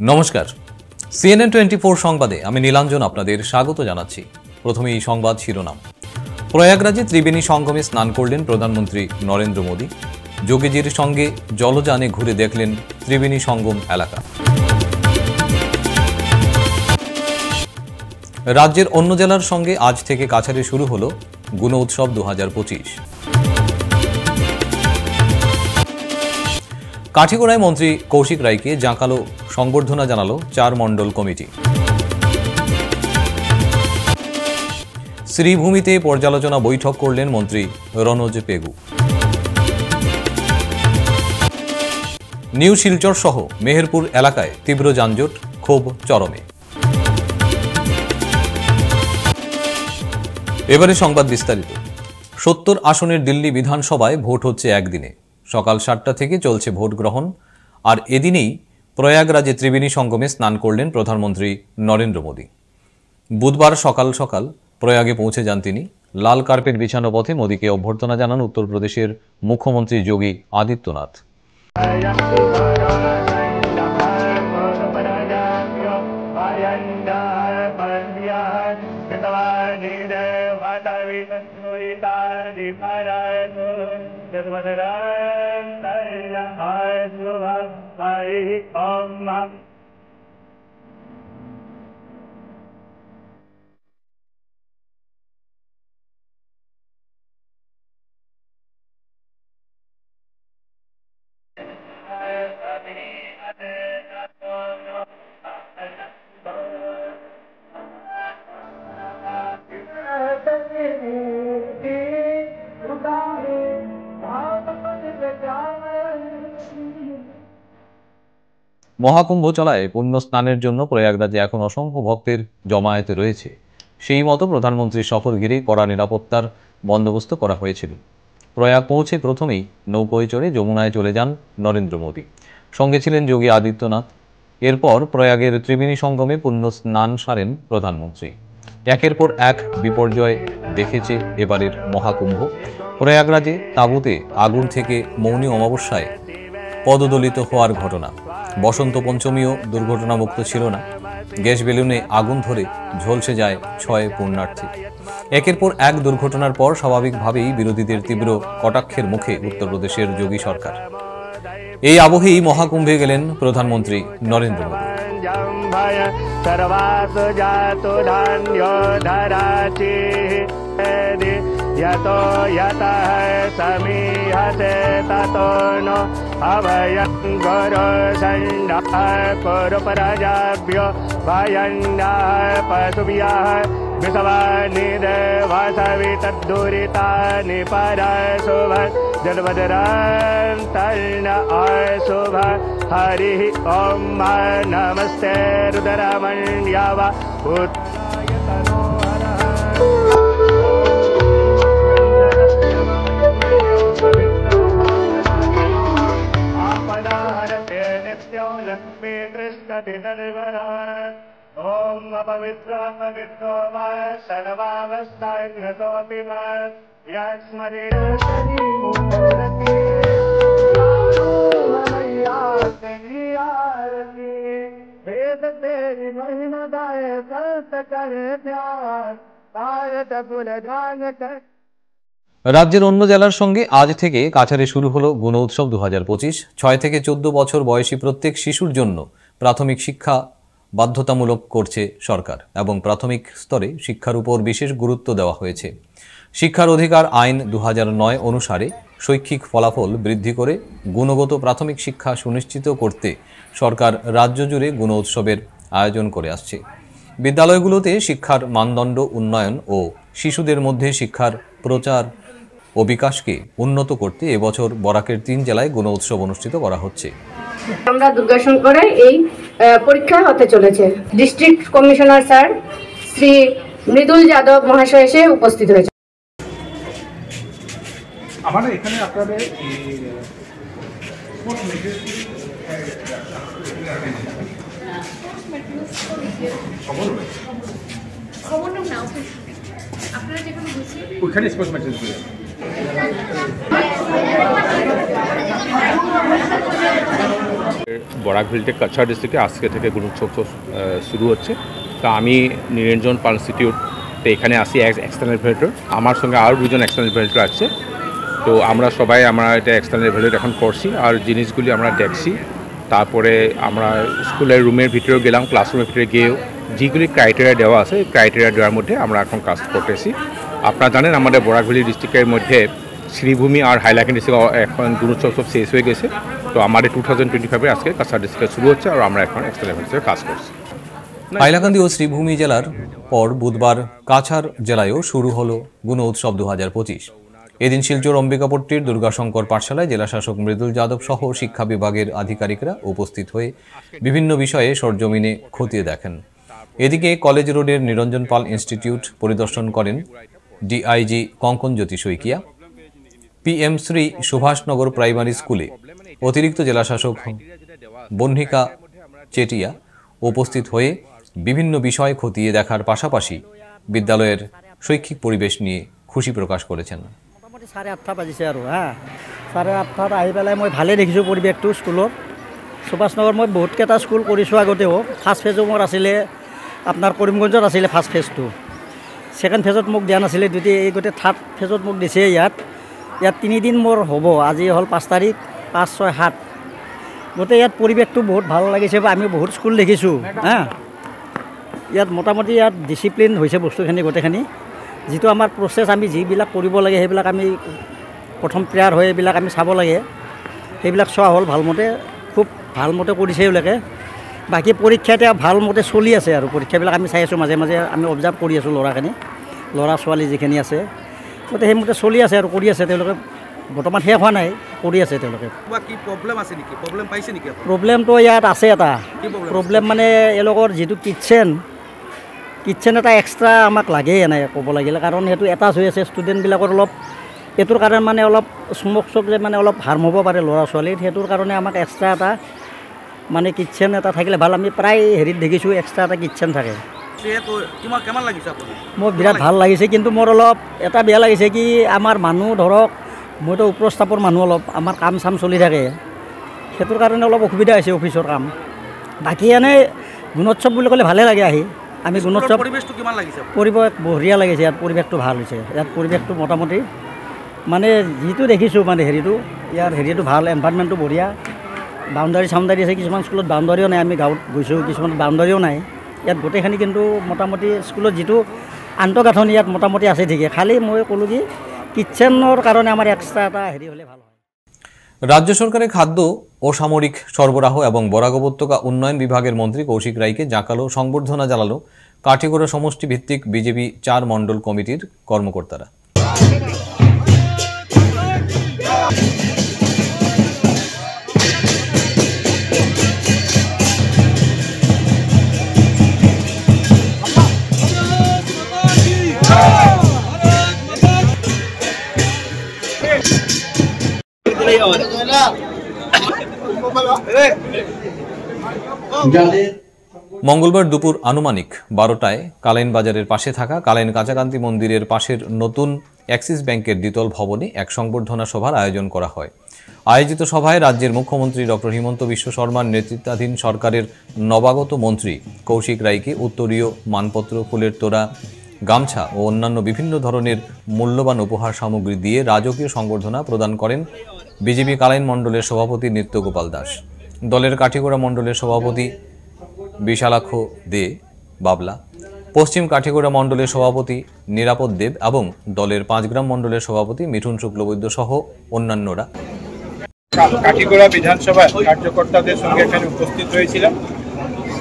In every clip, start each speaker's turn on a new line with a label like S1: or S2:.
S1: নমস্কার, CNN 24 সংবাদে আমি নীলাঞ্জন আপনাদের স্বাগত জানাচ্ছি। প্রথমে এই সংবাদ শিরোনাম। প্রয়াগরাজে ত্রিবেণী সঙ্গমে স্নান করলেন প্রধানমন্ত্রী নরেন্দ্র মোদী। যোগীজির সঙ্গে জলযানে ঘুরে দেখলেন ত্রিবেণী সঙ্গম এলাকা। রাজ্যের অন্য জেলার সঙ্গে আজ থেকে কাছাড়ে শুরু হলো গুণ উৎসব 2025। কাঠিগোড়ায় মন্ত্রী কৌশিক রায়কে জাঁকালো সংবর্ধনা জানালো 4 মণ্ডল কমিটি। শ্রীভূমিতে পর্যালোচনা বৈঠক করলেন মন্ত্রী রনোজ পেগু। নিউ শিলচর সহ মেহেরপুর এলাকায় তীব্র যানজট, ক্ষোভ চরমে। এবারে সংবাদ বিস্তারিত। 70 আসনের দিল্লি বিধানসভায় ভোট হচ্ছে একদিনে। সকাল 7টা থেকে চলছে ভোট গ্রহণ। আর এদিনেই প্রয়াগরাজে ত্রিবেণী সঙ্গমে স্নান করলেন প্রধানমন্ত্রী নরেন্দ্র মোদী। বুধবার সকাল সকাল প্রয়াগে পৌঁছে যান তিনি। লাল কার্পেট বিছানো পথে মোদীকে অভ্যর্থনা জানান উত্তরপ্রদেশের মুখ্যমন্ত্রী যোগী আদিত্যনাথ। মহাকুম্ভ চলায় পুণ্য স্নানের জন্য প্রয়াগরাজে এখন অসংখ্য ভক্তের জমায়েতে রয়েছে। সেই মতো প্রধানমন্ত্রীর সফর ঘিরে কড়া নিরাপত্তার বন্দোবস্ত করা হয়েছিল। প্রয়াগ পৌঁছে প্রথমেই নৌকোয় চড়ে যমুনায় চলে যান নরেন্দ্র মোদী। সঙ্গে ছিলেন যোগী আদিত্যনাথ। এরপর প্রয়াগের ত্রিবেণী সঙ্গমে পুণ্য স্নান সারেন প্রধানমন্ত্রী। একের পর এক বিপর্যয় দেখেছে এবারের মহাকুম্ভ। প্রয়াগরাজে তাঁবুতে আগুন থেকে মৌনী অমাবস্যায় পদদলিত হওয়ার ঘটনা। বসন্ত পঞ্চমীও দুর্ঘটনামুক্ত ছিল না। গ্যাস বেলুনে আগুন ধরে ঝলসে যায় 6 পুণ্যার্থী। একের পর এক দুর্ঘটনার পর স্বাভাবিকভাবেই বিরোধীদের তীব্র কটাক্ষের মুখে উত্তরপ্রদেশের যোগী সরকার। এই আবহেই মহাকুম্ভে গেলেন প্রধানমন্ত্রী নরেন্দ্র মোদী।
S2: यतो यतः समीहते ततो नो अभयं गुरु सण्डः कुरु प्रजाभ्यो भयन्नः पशुभ्यः विषवानि देवसवितद्दुरितानि परशुभ जन्मजरां तर्ण अशुभ हरिः ॐ नमस्ते रुद्रमण्यव ओम अपवित्र पवित्रो वा सर्वावस्थान्यतोऽपि वा यस्मरेणि मूर्ति वेद तेरी महिमा गाय सत करे ध्यान भारत कुल ध्यान कर।
S1: রাজ্যের অন্য জেলার সঙ্গে আজ থেকে কাছাড়ে শুরু হলো গুণ উৎসব 2025। 6 থেকে 14 বছর বয়সী প্রত্যেক শিশুর জন্য প্রাথমিক শিক্ষা বাধ্যতামূলক করছে সরকার এবং প্রাথমিক স্তরে শিক্ষার উপর বিশেষ গুরুত্ব দেওয়া হয়েছে। শিক্ষার অধিকার আইন 2009 অনুসারে শৈক্ষিক ফলাফল বৃদ্ধি করে গুণগত প্রাথমিক শিক্ষা সুনিশ্চিত করতে সরকার রাজ্য জুড়ে গুণ উৎসবের আয়োজন করে আসছে। বিদ্যালয়গুলোতে শিক্ষার মানদণ্ড উন্নয়ন ও শিশুদের মধ্যে শিক্ষার প্রচার ও বিকাশকে উন্নত করতে এবছর বরাকের 3 জেলায় গুণ উৎসব অনুষ্ঠিত করা হচ্ছে।
S3: আমরা দুর্গাশঙ্করে এই পরীক্ষা হতে চলেছে। District commissioner sir Shri Mridul Yadav মহাশয় এসে উপস্থিত হয়েছে।
S4: আমাদের এখানে আপনাদের ওইখানে স্পোর্টস ম্যাটেরিয়াল
S5: বরাক ভ্যালিতে কাছাড় ডিস্ট্রিক্টে আজকে থেকে গুণোৎসব শুরু হচ্ছে। তা আমি নিরঞ্জন পাল ইনস্টিটিউটে এখানে আসি এক্সটার্নাল ভ্যালিডেটর, আমার সঙ্গে আরও দুজন এক্সটার্নাল ভ্যালিডেটর আছে। তো আমরা এটা এক্সটার্নাল ভ্যালিডেট এখন করছি আর জিনিসগুলি আমরা দেখছি। তারপরে আমরা স্কুলের রুমের ভিতরে গেলাম, ক্লাসরুমের ভিতরে গিয়েও যেগুলি ক্রাইটেরিয়া দেওয়া আছে ক্রাইটেরিয়া দেওয়ার মধ্যে আমরা এখন কাজ করতেছি। আপনারা জানেন আমাদের বরাক ভ্যালি ডিস্ট্রিক্টের মধ্যে শ্রীভূমি আর হাইলাকান্দি ডিস্ট্রিক্ট এখন গুণোৎসব সব শেষ হয়ে গেছে। তো আমাদের 2025 আজকে কাছাড় ডিস্ট্রিক্টে শুরু হচ্ছে আর আমরা এখন এক্সটার্নাল ভ্যালিডেটে কাজ করছি।
S1: হাইলাকান্দি ও শ্রীভূমি জেলার পর বুধবার কাছাড় জেলায়ও শুরু হলো গুণোৎসব 2025। এদিন শিলচর অম্বিকাপট্টির দুর্গাশঙ্কর পাঠশালায় জেলাশাসক মৃদুল যাদব সহ শিক্ষা বিভাগের আধিকারিকরা উপস্থিত হয়ে বিভিন্ন বিষয়ে সরজমিনে খতিয়ে দেখেন। এদিকে কলেজ রোডের নিরঞ্জন পাল ইনস্টিটিউট পরিদর্শন করেন ডিআইজি কঙ্কন জ্যোতি শইকিয়া। PM শ্রী সুভাষনগর প্রাইমারি স্কুলে অতিরিক্ত জেলাশাসক বহ্নিকা চেটিয়া উপস্থিত হয়ে বিভিন্ন বিষয় খতিয়ে দেখার পাশাপাশি বিদ্যালয়ের শৈক্ষিক পরিবেশ নিয়ে খুশি প্রকাশ করেছেন।
S6: মোটামুটি 8:30 বাজিছে আৰু 8:30 আহি পেলাই মই ভালেই দেখিছোঁ পৰিৱেশটো স্কুলৰ। সুভাষনগৰ মই বহুতকেইটা স্কুল কৰিছোঁ আগতেও। ফাৰ্ষ্ট ফেজো মোৰ আছিলে আপোনাৰ কৰিমগঞ্জত আছিলে ফাৰ্ষ্ট ফেজটো। ছেকেণ্ড ফেজত মোক দিয়া নাছিলে, এই গোটেই থাৰ্ড ফেজত মোক দিছে। ইয়াত 3 দিন মোৰ হ'ব। আজি হ'ল 5 তাৰিখ, 5, 6, 7। গোটেই ইয়াত পৰিৱেশটো বহুত ভাল লাগিছে। আমি বহুত স্কুল দেখিছোঁ ইয়াত মোটামুটি ইয়াত ডিচিপ্লিন হৈছে বস্তুখিনি গোটেইখিনি। যিটো আমাৰ প্ৰচেছ আমি যিবিলাক কৰিব লাগে সেইবিলাক আমি প্ৰথম প্ৰেয়াৰ হৈ এইবিলাক আমি চাব লাগে, সেইবিলাক চোৱা হ'ল ভালমতে, খুব ভালমতে কৰিছে এইবিলাকে। বাকী পৰীক্ষা এতিয়া ভালমতে চলি আছে আৰু পৰীক্ষাবিলাক আমি চাই আছোঁ, মাজে মাজে আমি অবজাৰ্ভ কৰি আছোঁ ল'ৰা ছোৱালী যিখিনি আছে। গতিকে সেইমতে চলি আছে আৰু কৰি আছে তেওঁলোকে। বৰ্তমান শেষ হোৱা নাই, কৰি আছে তেওঁলোকে। প্ৰব্লেমটো ইয়াত আছে এটা প্ৰব্লেম, মানে এওঁলোকৰ যিটো কিটচেন এটা এক্সট্ৰা আমাক লাগে এনেকৈ ক'ব লাগিলে, কাৰণ সেইটো এটাচ হৈ আছে ষ্টুডেণ্টবিলাকৰ অলপ। এইটোৰ কাৰণে মানে অলপ স্মক যে মানে অলপ হাৰ্ম হ'ব পাৰে ল'ৰা ছোৱালীৰ, সেইটোৰ কাৰণে আমাক এক্সট্ৰা এটা মানে কিটচেন এটা থাকিলে ভাল। আমি প্ৰায় হেৰিত দেখিছোঁ এক্সট্ৰা এটা কিটচেন থাকে। মোৰ বিৰাট ভাল লাগিছে, কিন্তু মোৰ অলপ এটা বেয়া লাগিছে কি আমাৰ মানুহ ধৰক মইতো উপস্থাপৰ মানুহ, অলপ আমাৰ কাম চাম চলি থাকে, সেইটোৰ কাৰণে অলপ অসুবিধা হৈছে অফিচৰ কাম। বাকী এনেই গুণোৎসৱ বুলি ক'লে ভালেই লাগে আহি। আমি গুণোৎসৱ পৰিৱেশ বঢ়িয়া লাগিছে, ইয়াত পৰিৱেশটো ভাল হৈছে। ইয়াত পৰিৱেশটো মোটামুটি মানে যিটো দেখিছোঁ মানে ইয়াৰ হেৰিটো ভাল, এনভাইৰনমেণ্টটো বঢ়িয়া। বাউণ্ডাৰী আছে, কিছুমান স্কুলত বাউণ্ডাৰীও নাই। আমি গাঁৱত গৈছোঁ, কিছুমান বাউণ্ডাৰীও নাই। ইয়াত গোটেইখিনি কিন্তু মোটামুটি স্কুলত যিটো আন্তঃগাঁথনি ইয়াত মোটামুটি আছে ঠিকে। খালি মই ক'লোঁ কি কিটচেনৰ কাৰণে আমাৰ এক্সট্ৰা এটা হেৰি হ'লে ভাল হয়।
S1: রাজ্য সরকারের খাদ্য ও সামরিক সরবরাহ এবং বরাক উপত্যকা উন্নয়ন বিভাগের মন্ত্রী কৌশিক রায়কে জাঁকালো সংবর্ধনা জানালো কাঠিগড়া সমষ্টি ভিত্তিক বিজেপি 4 মণ্ডল কমিটির কর্মকর্তারা। মঙ্গলবার দুপুর আনুমানিক 12টায় কালাইন বাজারের পাশে থাকা কালাইন কাঁচাকান্তি মন্দিরের পাশের নতুন অ্যাক্সিস ব্যাংকের দ্বিতল ভবনে এক সংবর্ধনা সভার আয়োজন করা হয়। আয়োজিত সভায় রাজ্যের মুখ্যমন্ত্রী ডক্টর হিমন্ত বিশ্ব শর্মার নেতৃত্বাধীন সরকারের নবাগত মন্ত্রী কৌশিক রায়কে উত্তরীয় মানপত্র, ফুলের তোড়া, গামছা ও অন্যান্য বিভিন্ন ধরনের মূল্যবান উপহার সামগ্রী দিয়ে রাজকীয় সংবর্ধনা প্রদান করেন বিজেপি কালাইন মণ্ডলের সভাপতি নিত্যগোপাল দাস, দলের কাঠিগড়া মণ্ডলের সভাপতি বিশালাক্ষ দে বাবলা, পশ্চিম কাঠিগড়া মণ্ডলের সভাপতি নিরাপদ দেব এবং দলের 5 গ্রাম মণ্ডলের সভাপতি মিঠুন শুক্লবৈদ্য সহ অন্যান্যরা।
S7: কাঠিগড়া বিধানসভার কার্যকর্তাদের সঙ্গে এখানে উপস্থিত হয়েছিলাম।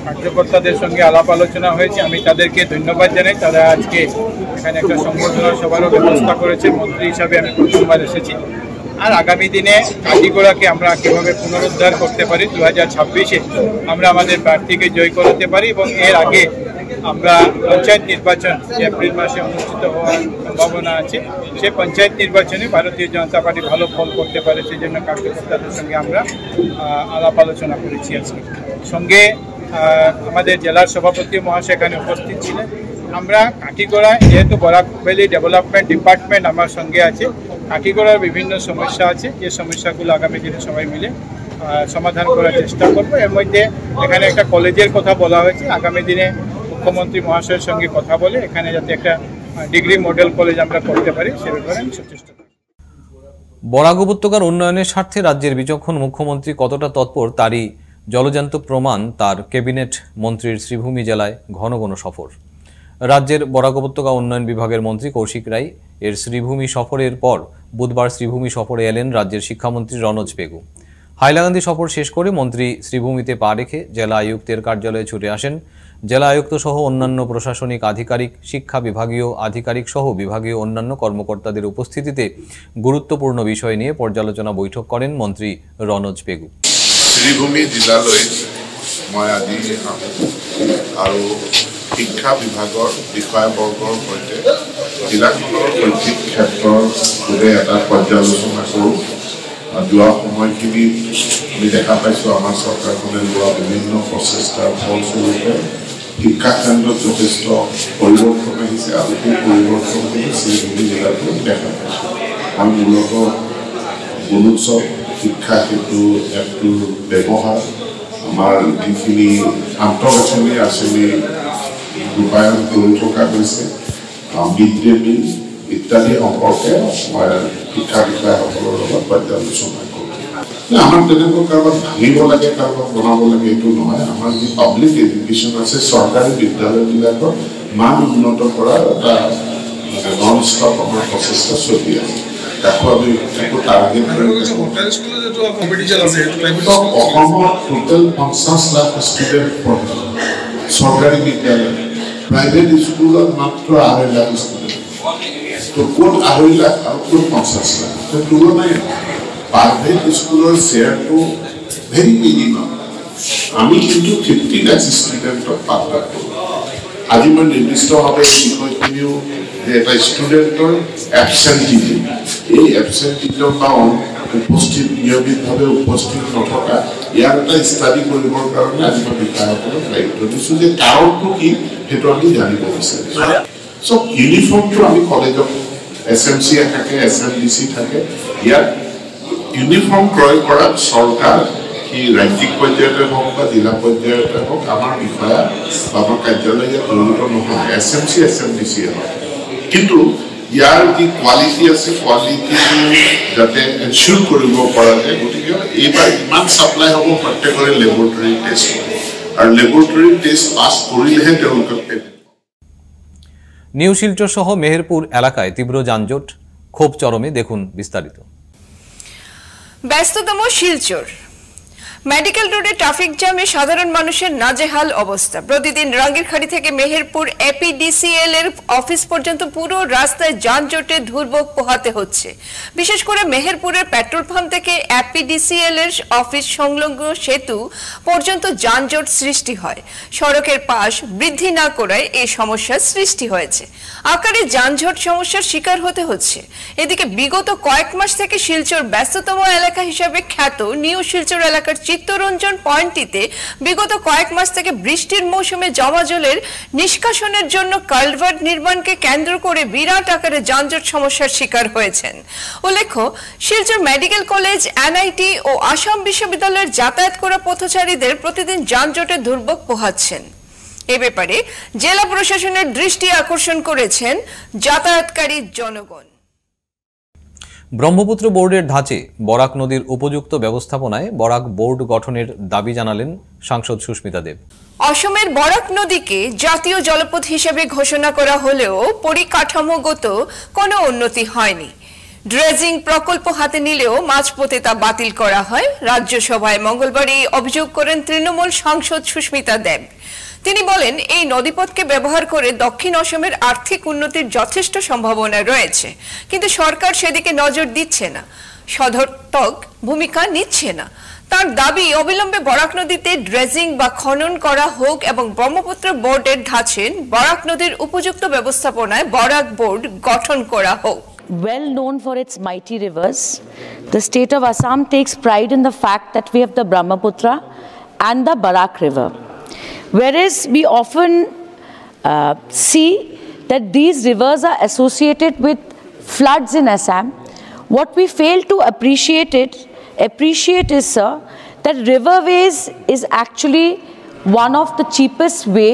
S7: কার্যকর্তাদের সঙ্গে আলাপ আলোচনা হয়েছে। আমি তাদেরকে ধন্যবাদ জানাই। তারা আজকে এখানে একটা সংবর্ধনা সভারও ব্যবস্থা করেছে। মন্ত্রী হিসাবে আমি প্রথমবার এসেছি। আর আগামী দিনে কাঠিগড়াকে আমরা কীভাবে পুনরুদ্ধার করতে পারি, 2026-এ আমরা আমাদের প্রার্থীকে জয় করতে পারি এবং এর আগে আমরা পঞ্চায়েত নির্বাচন যে এপ্রিল মাসে অনুষ্ঠিত হওয়ার সম্ভাবনা আছে, সেই পঞ্চায়েত নির্বাচনে ভারতীয় জনতা পার্টি ভালো ফল করতে পারে, সেই জন্য কার্যকর্তাদের সঙ্গে আমরা আলাপ আলোচনা করেছি। আজকে সঙ্গে আমাদের জেলার সভাপতি মহাশয় এখানে উপস্থিত ছিলেন। আমরা কাঠিগড়া, যেহেতু বরাক ভ্যালি ডেভেলপমেন্ট ডিপার্টমেন্ট আমার সঙ্গে আছে, কাঠিগড়ার বিভিন্ন সমস্যা আছে, যে সমস্যাগুলো আগামী দিনে সবাই মিলে সমাধান করার চেষ্টা করব। এর মধ্যে এখানে একটা কলেজের কথা বলা হয়েছে, আগামী দিনে মুখ্যমন্ত্রী মহাশয়ের সঙ্গে কথা বলে এখানে যাতে একটা ডিগ্রি মডেল কলেজ আমরা করতে পারি সে ব্যাপারে আমি সচেষ্ট থাকব।
S1: বরাক উপত্যকার উন্নয়নের স্বার্থে রাজ্যের বিচক্ষণ মুখ্যমন্ত্রী কতটা তৎপর তারই জলজান্ত প্রমাণ তার ক্যাবিনেট মন্ত্রীর শ্রীভূমি জেলায় ঘন ঘন সফর। রাজ্যের বরাক উপত্যকা উন্নয়ন বিভাগের মন্ত্রী কৌশিক রায় এর শ্রীভূমি সফরের পর বুধবার শ্রীভূমি সফরে এলেন রাজ্যের শিক্ষামন্ত্রী রনোজ পেগু। হাইলাকান্দি সফর শেষ করে মন্ত্রী শ্রীভূমিতে পা রেখে জেলা আয়ুক্তের কার্যালয়ে ছুটে আসেন। জেলা আয়ুক্ত সহ অন্যান্য প্রশাসনিক আধিকারিক, শিক্ষা বিভাগীয় আধিকারিক সহ বিভাগীয় অন্যান্য কর্মকর্তাদের উপস্থিতিতে গুরুত্বপূর্ণ বিষয় নিয়ে পর্যালোচনা বৈঠক করেন মন্ত্রী রনোজ পেগু।
S8: শ্রীভূমি জিলালৈ মই আজি আৰু শিক্ষা বিভাগৰ বিষয়াবৰ্গৰ সৈতে জিলাখনৰ শৈক্ষিক ক্ষেত্ৰৰ বাবে এটা পৰ্যালোচনা কৰোঁ। যোৱা সময়খিনিত আমি দেখা পাইছোঁ আমাৰ চৰকাৰখনে লোৱা বিভিন্ন প্ৰচেষ্টাৰ ফলস্বৰূপে শিক্ষা কেন্দ্ৰত যথেষ্ট পৰিৱৰ্তন আহিছে আৰু সেই পৰিৱৰ্তনখিনি শ্ৰীভূমি জিলাতো দেখা পাইছোঁ। মই মূলতঃ গুণোৎসৱ শিক্ষা সেতু এপটোৰ ব্যৱহাৰ, আমাৰ যিখিনি আন্তঃগাঁথনি আঁচনি ৰূপায়ণ কৰি থকা হৈছে, মিড ডে মিল ইত্যাদি সম্পৰ্কে মই শিক্ষা বিষয়াসকলৰ লগত পৰ্যালোচনা কৰোঁ। আমাৰ তেনেকুৱা কাৰোবাক ভাঙিব লাগে, কাৰোবাক বনাব লাগে এইটো নহয়। আমাৰ যি পাব্লিক এডুকেশ্যন আছে, চৰকাৰী বিদ্যালয়বিলাকৰ মান উন্নত কৰাৰ এটা নন ষ্টপ আমাৰ প্ৰচেষ্টা চলি আছে। অসমত টোটেল 50 লাখ ষ্টুডেণ্ট পঢ়ে চৰকাৰী বিদ্যালয়, প্ৰাইভেট স্কুলত মাত্ৰ 2.5 লাখ ষ্টুডেণ্ট। তো ক'ত 2.5 লাখ আৰু ক'ত 50 লাখ তুলনাই প্ৰাইভেট স্কুলৰ শ্বেয়াৰটো ভেৰি মিনিমাম। আমি কিন্তু 50 লাখ ষ্টুডেণ্টক পাঠদান কৰোঁ। আজি মই নিৰ্দিষ্টভাৱে এই বিষয়খিনিও যে এটা ষ্টুডেণ্টৰ এবচেণ্টিজম, এই এবচেণ্টিজম বা উপস্থিত নিয়মিতভাৱে উপস্থিত নথকা ইয়াৰ এটা ষ্টাডি কৰিবৰ কাৰণে আজি মই বিষয়াসকলক দায়িত্ব দিছোঁ যে কাৰণটো কি সেইটো আমি জানিব বিচাৰিছোঁ। চ' ইউনিফৰ্মটো আমি কলেজত SMC থাকে, SMDC থাকে, ইয়াত ইউনিফৰ্ম ক্ৰয় কৰাত চৰকাৰ কি ৰাজ্যিক পৰ্যায়তে হওক বা জিলা পৰ্যায়তে হওক আমাৰ বিষয়া বা আমাৰ কাৰ্যালয় ইয়াত জড়িত নহয়, SMC SMDC হয়। কিন্তু ইয়াৰ যি কোৱালিটি আছে, কোৱালিটি যাতে এনচিয়ৰ কৰিব পৰা যায়, গতিকে এইবাৰ ইমান ছাপ্লাই হ'ব প্ৰত্যেকৰে লেবৰেটৰী টেষ্ট হ'ব আৰু লেবৰেটৰী টেষ্ট পাছ কৰিলেহে তেওঁলোকে।
S1: নিউ শিলচর সহ মেহেরপুর এলাকায় তীব্র যানজট, ক্ষোভ চরমে, দেখুন বিস্তারিত।
S9: ব্যস্ততম শিলচর মেডিকেল রোডে ট্রাফিক জ্যামে সাধারণ মানুষের নাজেহাল অবস্থা। প্রতিদিন রাঙ্গিরখাড়ি থেকে মেহেরপুর APDCL এর অফিস পর্যন্ত পুরো রাস্তায় যানজটে দুর্ভোগ পোহাতে হচ্ছে। বিশেষ করে মেহেরপুরের পেট্রোল পাম্প থেকে APDCL এর অফিস সংলগ্ন সেতু পর্যন্ত যানজট সৃষ্টি হয়। সড়কের পাশ বৃদ্ধি না করায় এই সমস্যার সৃষ্টি হয়েছে। আকারে যানজট সমস্যার শিকার হতে হচ্ছে। এদিকে বিগত কয়েক মাস থেকে শিলচর ব্যস্ততম এলাকা হিসেবে খ্যাত নিউ শিলচর এলাকার চিত্তরঞ্জন পয়েন্টটিতে বিগত কয়েক মাস থেকে বৃষ্টির মৌসুমে জমা জলের নিষ্কাশনের জন্য কালভার্ট নির্মাণকে কেন্দ্র করে বিরাট আকারে যানজট সমস্যার শিকার হয়েছেন। উল্লেখ্য, শিলচর মেডিকেল কলেজ, NIT ও আসাম বিশ্ববিদ্যালয়ের যাতায়াত করা পথচারীদের প্রতিদিন যানজটে দুর্ভোগ পোহাচ্ছেন। এ ব্যাপারে জেলা প্রশাসনের দৃষ্টি আকর্ষণ করেছেন যাতায়াতকারী জনগণ।
S1: ব্রহ্মপুত্র বোর্ডের ধাঁচে বরাক নদীর উপযুক্ত ব্যবস্থাপনায় বরাক বোর্ড গঠনের দাবি জানালেন সাংসদ সুস্মিতা দেব।
S9: অসমের বরাক নদীকে জাতীয় জলপথ হিসেবে ঘোষণা করা হলেও পরিকাঠামোগত কোনো উন্নতি হয়নি। ড্রেজিং প্রকল্প হাতে নিলেও মাঝপথে তা বাতিল করা হয়। রাজ্যসভায় মঙ্গলবার এই অভিযোগ করেন তৃণমূল সাংসদ সুস্মিতা দেব। তিনি বলেন, এই নদীপথকে ব্যবহার করে দক্ষিণ অসমের আর্থিক উন্নতির যথেষ্ট সম্ভাবনা রয়েছে, কিন্তু সরকার সেদিকে নজর দিচ্ছে না, সদর্থক ভূমিকা নিচ্ছে না। তার দাবি, অবিলম্বে বরাক নদীতে ড্রেজিং বা খনন করা হোক এবং ব্রহ্মপুত্র বোর্ডের ধাঁচে বরাক নদীর উপযুক্ত ব্যবস্থাপনায় বরাক বোর্ড গঠন করা হোক।
S10: Well known for its mighty rivers, the state of Assam takes pride in the fact that we have the Brahmaputra and the Barak River. Whereas we often see that these rivers are associated with floods in Assam, what we fail to appreciate is, sir, that riverways is actually one of the cheapest way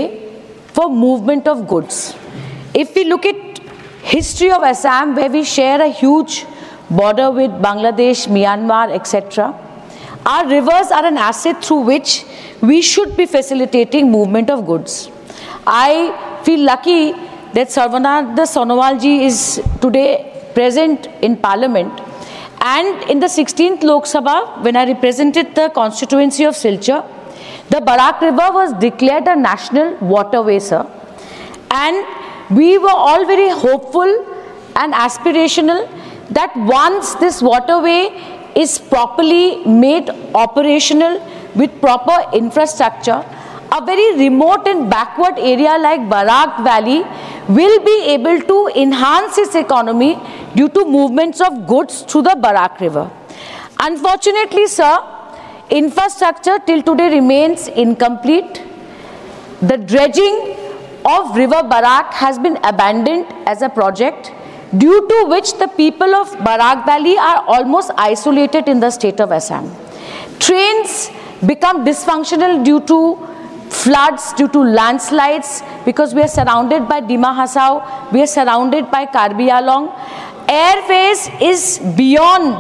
S10: for movement of goods. If we look at history of Assam, where we share a huge border with Bangladesh, Myanmar, etc., our rivers are an asset through which we should be facilitating movement of goods. I feel lucky that Sarvananda Sonowal ji is today present in Parliament, and in the 16th Lok Sabha, when I represented the constituency of Silchar, the Barak River was declared a national waterway, sir. And we were all very hopeful and aspirational that once this waterway is properly made operational with proper infrastructure, a very remote and backward area like Barak Valley will be able to enhance its economy due to movements of goods through the Barak River. Unfortunately, sir, infrastructure till today remains incomplete. The dredging of River Barak has been abandoned as a project, due to which the people of Barak Valley are almost isolated in the state of Assam. Trains become dysfunctional due to floods, due to landslides, because we are surrounded by Dima Hasao, we are surrounded by Karbi Along. Airfares is beyond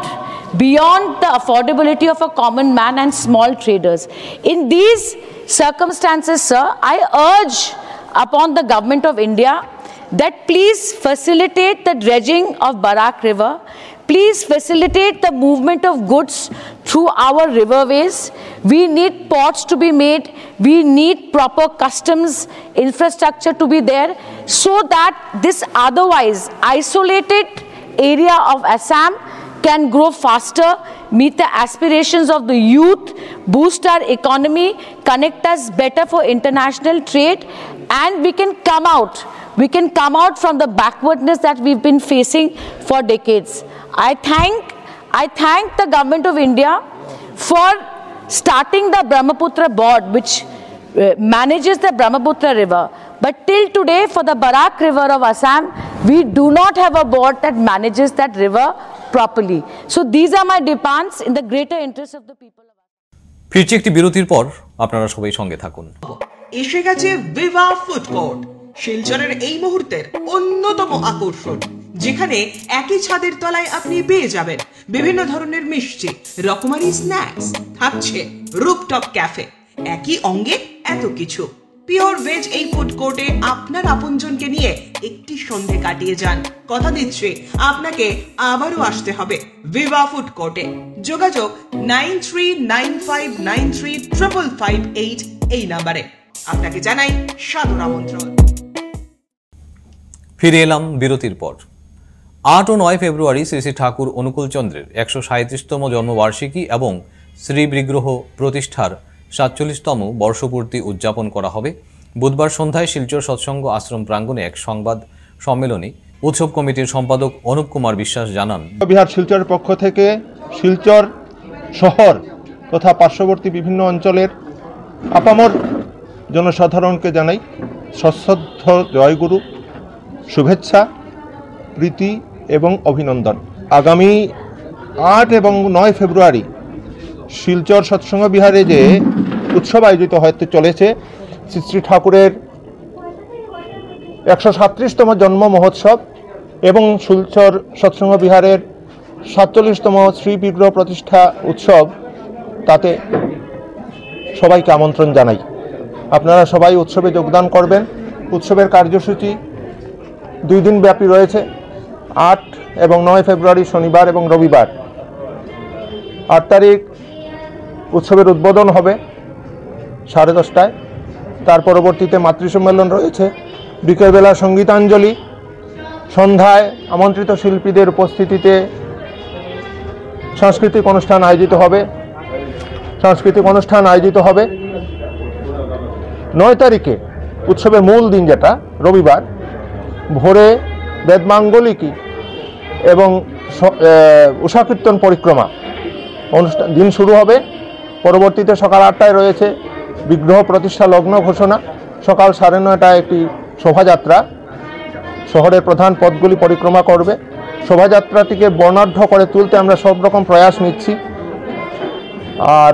S10: the affordability of a common man and small traders. In these circumstances, sir, I urge upon the government of India that please facilitate the dredging of Barak River. Please facilitate the movement of goods through our riverways. We need ports to be made. We need proper customs infrastructure to be there, so that this otherwise isolated area of Assam can grow faster, meet the aspirations of the youth, boost our economy, connect us better for international trade, and we can come out from the backwardness that we've been facing for decades. I thank the government of India for starting the Brahmaputra board, which manages the Brahmaputra river. But till today, for the Barak River of Assam, we do not have a board that manages that river properly. So these are my demands in the greater interest of the people.
S1: ফিরছি একটি বিরতির পর, আপনারা সবাই সঙ্গে থাকুন।
S11: এসে গেছে ভিভা ফুড কোর্ট, শিলচরের এই মুহূর্তের অন্যতম আকর্ষণ, যেখানে একই ছাদের তলায় আপনি পেয়ে যাবেন বিভিন্ন ধরনের মিষ্টি, রকমারি স্ন্যাক্স, থাকছে রুফটপ ক্যাফে, একই অঙ্গে এত কিছু। পিওর ভেজ এই ফুড কোর্টে আপনার আপনজনকে নিয়ে একটি সন্ধে কাটিয়ে যান। কথা দিচ্ছি আপনাকে আবারও আসতে হবে ভিভা ফুড কোর্টে। যোগাযোগ 9395935558 এই নাম্বারে। আপনাকে জানাই সাদর আমন্ত্রণ।
S1: ফিরে এলাম বিরতির পর। 8 ও 9 ফেব্রুয়ারি শ্রী শ্রী ঠাকুর অনুকূল চন্দ্রের 137তম জন্মবার্ষিকী এবং শ্রী বিগ্রহ প্রতিষ্ঠার 47তম বর্ষপূর্তি উদযাপন করা হবে। বুধবার সন্ধ্যায় শিলচর সৎসঙ্গ আশ্রম প্রাঙ্গণে এক সংবাদ সম্মেলনে উৎসব কমিটির সম্পাদক অনুপ কুমার বিশ্বাস জানান,
S12: বিহার শিলচরের পক্ষ থেকে শিলচর শহর তথা পার্শ্ববর্তী বিভিন্ন অঞ্চলের আপামর জনসাধারণকে জানাই সশ্রদ্ধ জয়গুরু, শুভেচ্ছা, প্রীতি এবং অভিনন্দন। আগামী 8 এবং 9 ফেব্রুয়ারি শিলচর সৎসঙ্গ বিহারে যে উৎসব আয়োজিত হতে চলেছে, শ্রী শ্রী ঠাকুরের 137তম জন্ম মহোৎসব এবং শিলচর সৎসঙ্গ বিহারের 47তম শ্রী বিগ্রহ প্রতিষ্ঠা উৎসব, তাতে সবাইকে আমন্ত্রণ জানাই। আপনারা সবাই উৎসবে যোগদান করবেন। উৎসবের কার্যসূচি 2 দিন ব্যাপী রয়েছে, 8 এবং 9 ফেব্রুয়ারি শনিবার এবং রবিবার। 8 তারিখ উৎসবের উদ্বোধন হবে 10:30টায়। তার পরবর্তীতে মাতৃসম্মেলন রয়েছে, বিকেলবেলা সঙ্গীতাঞ্জলি, সন্ধ্যায় আমন্ত্রিত শিল্পীদের উপস্থিতিতে সাংস্কৃতিক অনুষ্ঠান আয়োজিত হবে। 9 তারিখে উৎসবের মূল দিন, যেটা রবিবার, ভোরে বেদমাঙ্গলিকী এবং উষাকীর্তন পরিক্রমা অনুষ্ঠান দিন শুরু হবে। পরবর্তীতে সকাল 8টায় রয়েছে বিগ্রহ প্রতিষ্ঠা লগ্ন ঘোষণা। সকাল 9:30টায় একটি শোভাযাত্রা শহরের প্রধান পথগুলি পরিক্রমা করবে। শোভাযাত্রাটিকে বর্ণাঢ্য করে তুলতে আমরা সব রকম প্রয়াস নিচ্ছি। আর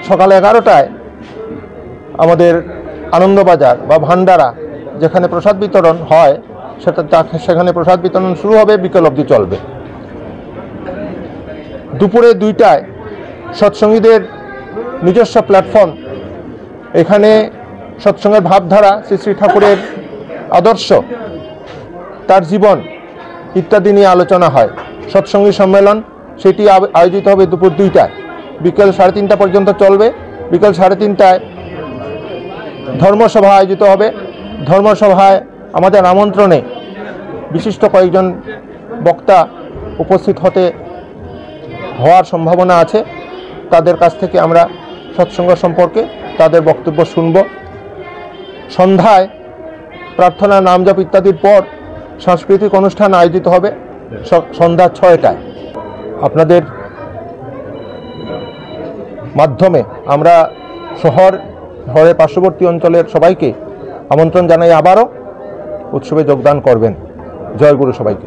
S12: সকাল 11টায় আমাদের আনন্দবাজার বা ভান্ডারা যেখানে প্রসাদ বিতরণ হয় সেখানে প্রসাদ বিতরণ শুরু হবে, বিকেল অবধি চলবে। দুপুরে 2টায় সৎসঙ্গীদের নিজস্ব প্ল্যাটফর্ম, এখানে সৎসঙ্গের ভাবধারা, শ্রী শ্রী ঠাকুরের আদর্শ, তার জীবন ইত্যাদি নিয়ে আলোচনা হয়। সৎসঙ্গী সম্মেলন সেটি আয়োজিত হবে দুপুর 2টায়, বিকেল 3:30 পর্যন্ত চলবে। বিকেল 3:30টায় ধর্মসভা আয়োজিত হবে। ধর্মসভায় আমাদের আমন্ত্রণে বিশিষ্ট কয়েকজন বক্তা উপস্থিত হওয়ার সম্ভাবনা আছে। তাদের কাছ থেকে আমরা সৎসঙ্গ সম্পর্কে তাদের বক্তব্য শুনব। সন্ধ্যায় প্রার্থনা, নামজপ ইত্যাদির পর সাংস্কৃতিক অনুষ্ঠান আয়োজিত হবে সন্ধ্যা 6টায়। আপনাদের মাধ্যমে আমরা শহরের পার্শ্ববর্তী অঞ্চলের সবাইকে আমন্ত্রণ জানাই আবারও উৎসবে যোগদান করবেন। জয় গুরু সবাইকে।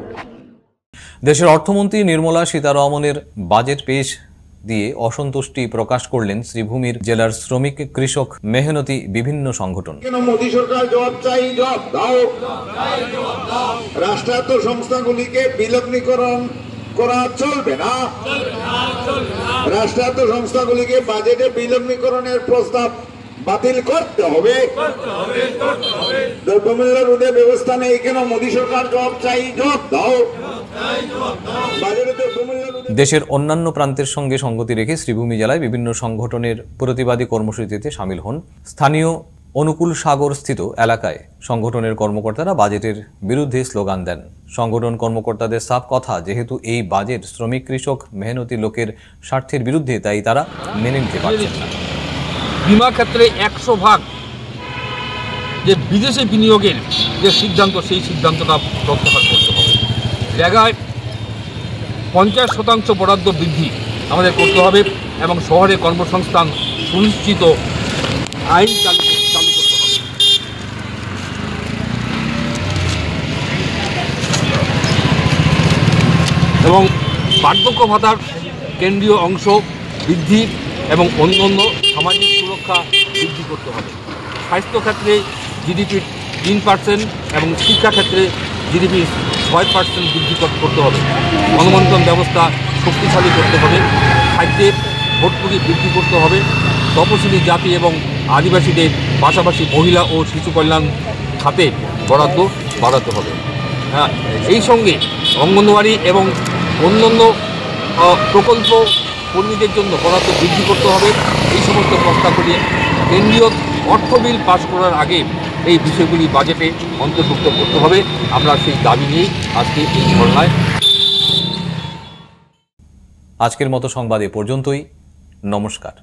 S1: দেশের অর্থমন্ত্রী নির্মলা সীতারমণের বাজেট পেশ দিয়ে অসন্তুষ্টি প্রকাশ করলেন শ্রীভূমির জেলার শ্রমিক, কৃষক, মেহনতি বিভিন্ন সংগঠন।
S8: মোদী সরকার জবাব চাই, জবাব দাও। রাষ্ট্রায়ত্ত সংস্থাগুলিকে বিলগ্নীকরণ করা চলবে না। রাষ্ট্রায়ত্ত সংস্থাগুলিকে বাজেটে বিলগ্নীকরণের প্রস্তাব বাতিল করতে হবে। দ্রব্যমূল্য রোধের ব্যবস্থা নেই কেন? মোদী সরকার জবাব চাই, জবাব দাও।
S1: দেশের অন্যান্য প্রান্তের সঙ্গে সঙ্গতি রেখে শ্রীভূমি জেলায় বিভিন্ন সংগঠনের প্রতিবাদী কর্মসূচিতে সামিল হন। স্থানীয় অনুকূল সাগর স্থিত এলাকায় সংগঠনের কর্মকর্তারা বাজেটের বিরুদ্ধে স্লোগান দেন। সংগঠন কর্মকর্তাদের সাফ কথা, যেহেতু এই বাজেট শ্রমিক, কৃষক, মেহনতি লোকের স্বার্থের বিরুদ্ধে, তাই তারা মেনে নিতে পারছেন না।
S13: বিমা ক্ষেত্রে 100% যে বিদেশে বিনিয়োগের যে সিদ্ধান্ত, সেই সিদ্ধান্তটা প্রত্যাহার করতে হবে। জায়গায় 50% বরাদ্দ বৃদ্ধি আমাদের করতে হবে এবং শহরে কর্মসংস্থান সুনিশ্চিত আইন চালু করতে হবে। এবং বার্ধক্য ভাতার কেন্দ্রীয় অংশ বৃদ্ধি এবং অন্যান্য সামাজিক সুরক্ষা বৃদ্ধি করতে হবে। স্বাস্থ্যক্ষেত্রে জিডিপির 3% এবং শিক্ষাক্ষেত্রে জিডিপি 6% বৃদ্ধি করতে হবে। গণবন্টন ব্যবস্থা শক্তিশালী করতে হবে। খাদ্যে ভর্তুকি বৃদ্ধি করতে হবে। তপশিলি জাতি এবং আদিবাসীদের পাশাপাশি মহিলা ও শিশু কল্যাণ খাতে বরাদ্দ বাড়াতে হবে। হ্যাঁ, এই সঙ্গে অঙ্গনওয়াড়ি এবং অন্যান্য প্রকল্প কর্মীদের জন্য বরাদ্দ বৃদ্ধি করতে হবে। এই সমস্ত প্রস্তাবগুলি কেন্দ্রীয় অর্থ বিল পাশ করার আগে এই বিষয়গুলি বাজেটে অন্তর্ভুক্ত করতে হবে। আমরা সেই দাবি নিয়েই আজকে এই ধর্নায়।
S1: আজকের মতো সংবাদ এ পর্যন্তই। নমস্কার।